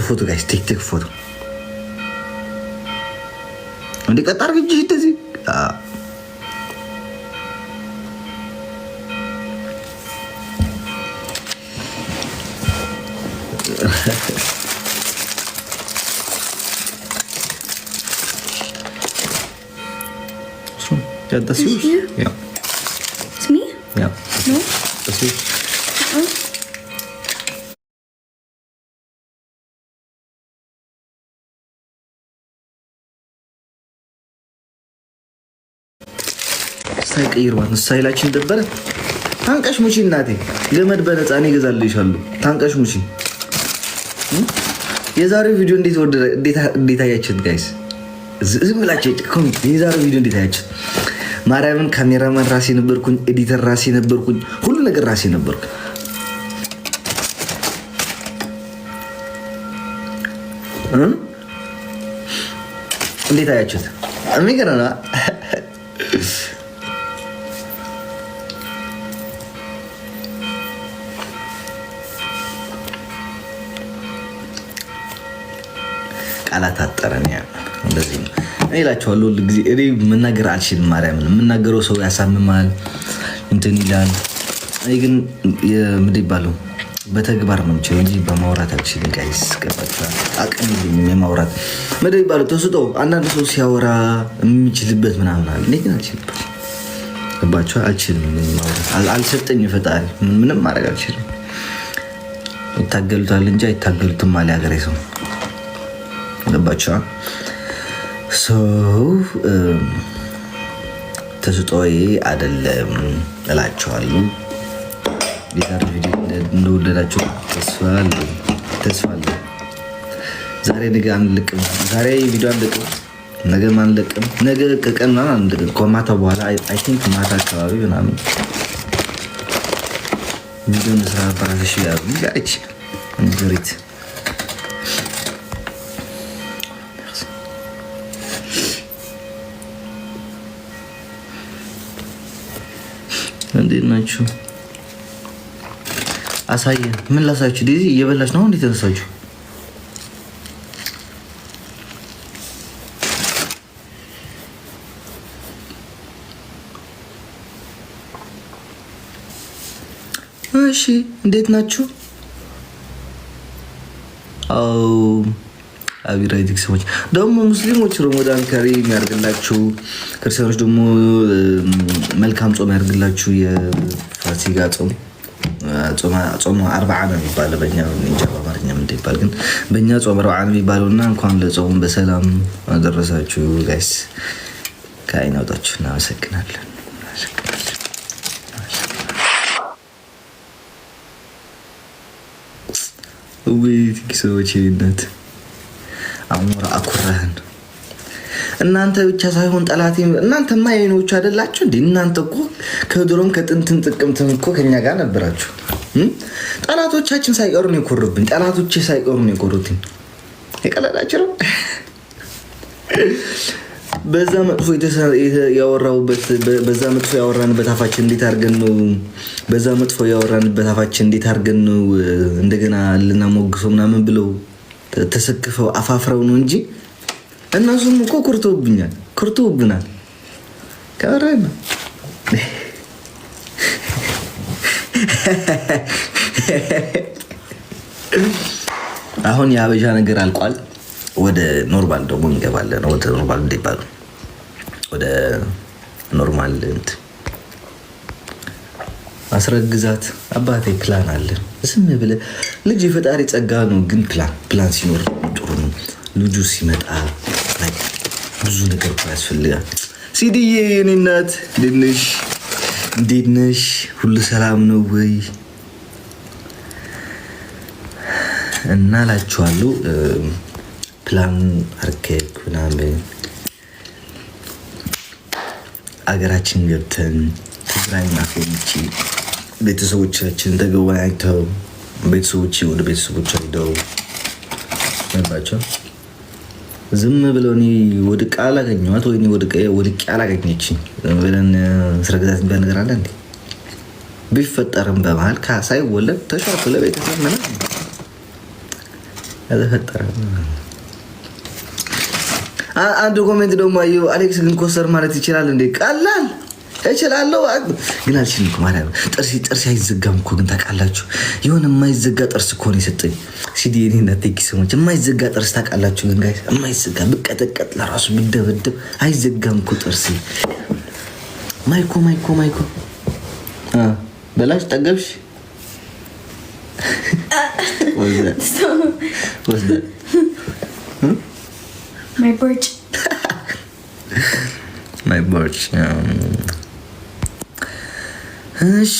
ፎቶ ጋይስ ቲክቶክ ፎቶ እንዴ ቀጣር ግጅ እንደዚህ Ja, das ist ja. It's me? Ja. No? Das ist ሳይቀይር ማለት ስታይላችን ደበረ። ታንቀሽ ሙቺ እናቴ ገመድ በነፃ እኔ እገዛልሻለሁ። ታንቀሽ ሙቺ። የዛሬው ቪዲዮ እንዴት ወደደ? እንዴት አያችሁት ጋይስ? ዝም ብላችሁ ኮሜንት። የዛሬው ቪዲዮ እንዴት አያችሁት? ማርያምን ካሜራማን ራሴ ነበርኩኝ፣ ኤዲተር ራሴ ነበርኩኝ፣ ሁሉ ነገር ራሴ ነበርኩ። እንዴት አያችሁት? የሚገርም ነው። ቃላት አጠረን። ያ እንደዚህ ነው እላችኋለሁ። ሁሉ ጊዜ እኔ መናገር አልችልም። ማርያምን የምናገረው ሰው ያሳምማል እንትን ይላል። እኔ ግን ምንድን ይባለው በተግባር ነው የምችለው እንጂ በማውራት አልችልም። ጋይስ ገባችኋል? አቅም የለኝም የማውራት ምንድን ይባለው ተስጦ። አንዳንድ ሰው ሲያወራ የሚችልበት ምናምን አለ። እኔ ግን አልችልበት። ገባችኋል? አልችልም ማውራት። አልሰጠኝ ፈጣሪ። ምንም ማድረግ አልችልም። ይታገሉታል እንጂ አይታገሉትም አለ ሀገሬ ሰው። ገባችኋል? ሰው ተስጦዬ አይደለም እላችኋለሁ። የዛሬ ቪዲዮ እንደወደዳችሁ ተስፋ አለኝ። ዛሬ ነገ አንለቅም። ዛሬ ቪዲዮ አንለቅም፣ ነገ አንለቅም። ነገ ከቀን ምናምን አንለቅም። ከማታ በኋላ አይ ቲንክ ማታ አካባቢ ምናምን ቪዲዮ እንስራ። በራስሽ ያሉ ጋይች እንግሪት እንዴት ናችሁ? አሳየ ምን ላሳችሁ? ዲዚ እየበላች ነው። እንዴት ተነሳችሁ? እሺ እንዴት ናችሁ? አው አቢራይቲክ ሰዎች ደግሞ ሙስሊሞች ረመዳን ከሪም ያርግላችሁ፣ ክርስቲያኖች ደግሞ መልካም ጾም ያርግላችሁ። የፋሲካ ጾም አርባዓ ነው የሚባለው በእኛ እንጃ በአማርኛ ምን ይባል፣ ግን በእኛ ጾም አርባዓ ነው የሚባለውና እንኳን ለጾም በሰላም አደረሳችሁ ጋይስ። ከአይን አውጣችሁ እናመሰግናለን። ሰዎች ይነት አሞራ አኩራህን እናንተ ብቻ ሳይሆን ጠላት እናንተማ የኔዎች አይደላችሁ እንዴ? እናንተ እኮ ከድሮም ከጥንትን ጥቅምትም እኮ ከኛ ጋር ነበራችሁ። ጠላቶቻችን ሳይቀሩ ነው የኮሩብኝ። ጠላቶቼ ሳይቀሩ ነው የኮሩትኝ። የቀለዳችሁ ነው። በዛ መጥፎ ያወራውበት በዛ መጥፎ ያወራንበት አፋችን እንዴት አድርገን ነው በዛ መጥፎ ያወራንበት አፋችን እንዴት አድርገን ነው እንደገና ልናሞግሰው ምናምን ብለው ተሰክፈው አፋፍረው ነው እንጂ እነሱም እኮ ኩርቶብናል። ከረና አሁን የሀበሻ ነገር አልቋል። ወደ ኖርማል ደግሞ እንገባለን። ወደ ኖርማል እንዲባሉ ወደ ኖርማል አስረግዛት አባቴ ፕላን አለ። ዝም ብለህ ልጅ የፈጣሪ ጸጋ ነው፣ ግን ፕላን ሲኖር ጥሩ ነው። ልጁ ሲመጣ ብዙ ነገር ያስፈልጋል። ሲዲዬ የኔ እናት እንዴት ነሽ? ሁሉ ሰላም ነው ወይ? እና ላችኋለሁ ፕላን አርኬክ ምናምን አገራችን ገብተን ትግራይ ናፈንቺ ቤተሰቦቻችን ተገናኝተው ቤተሰቦች ወደ ቤተሰቦች ሄደው ነባቸው። ዝም ብለው እኔ ወድቄ አላገኘኋት ወይ ወድቄ አላገኘችኝ ብለን ስረግዛት የሚባል ነገር አለ እንዴ? ቢፈጠርም በመሀል ሳይወለድ ተሻክሎ ቤተሰብ ምናምን ያተፈጠረ አንድ ኮሜንት ደግሞ አየሁ። አሌክስ ግን ኮስተር ማለት ይችላል እንዴ? ቀላል እችላለሁ ግን አልችልም እኮ ማለት ነው። ጥርስ አይዘጋም እኮ ግን ታውቃላችሁ። የሆነ የማይዘጋ ጥርስ እኮ ነው የሰጠኝ ሲዲኒ እና ቴኪ ሰሞች የማይዘጋ ጥርስ ታውቃላችሁ። ግን ጋይስ የማይዘጋ ብቀጠቀጥ ለራሱ ብደበደብ አይዘጋም እኮ ጥርስ። ማይኮ በላሽ ጠገብሽ ወስደ My birch. My birch. እሺ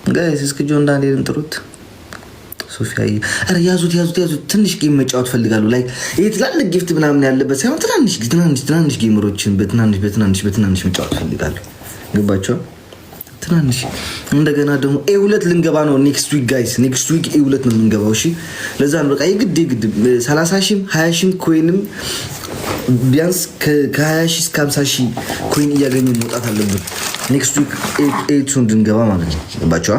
ጋይስ እስኪ ጆን ዳንኤልን ጥሩት። ሶፊያ አረ ያዙት ትንሽ ጌም መጫወት ፈልጋለሁ። ላይክ ይሄ ትላልቅ ጊፍት ምናምን ያለበት ሳይሆን ትናንሽ ጌመሮችን በትናንሽ መጫወት ፈልጋለሁ። ገባችሁ? ትናንሽ እንደገና ደግሞ A2 ልንገባ ነው ኔክስት ዊክ ጋይስ። ኔክስት ዊክ A2 ነው የምንገባው። እሺ ለዛ ነው በቃ የግድ 30,000 20,000 ኮይንም ቢያንስ ከ20,000 እስከ 50,000 ኮይን እያገኘን መውጣት አለብን ኔክስት ዊክ A2 እንድንገባ ማለት ነው። ገባችሁ?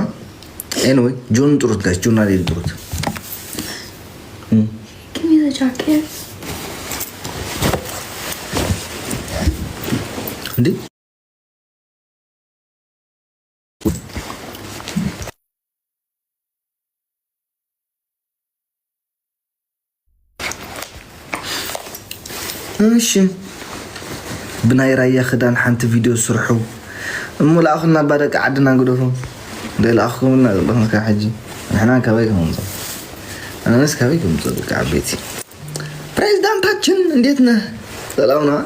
ኤኒዌይ ጆን ጥሩት ጋይስ። ጆን አለ ጥሩት። Give me the jacket. እንዴ እሺ ብናይ ራያ ክዳን ሓንቲ ቪድዮ ስርሑ እሙላእኹና ባደቂ ዓድና ንግደፉ ደላእኹምና ዝበልካ ሕጂ ንሕና ካበይ ከምንፆ ኣነስ ካበይ ከምንፆ ደቂ ዓበይቲ ፕሬዚዳንታችን እንዴት ነህ? ሰላም ነዋ።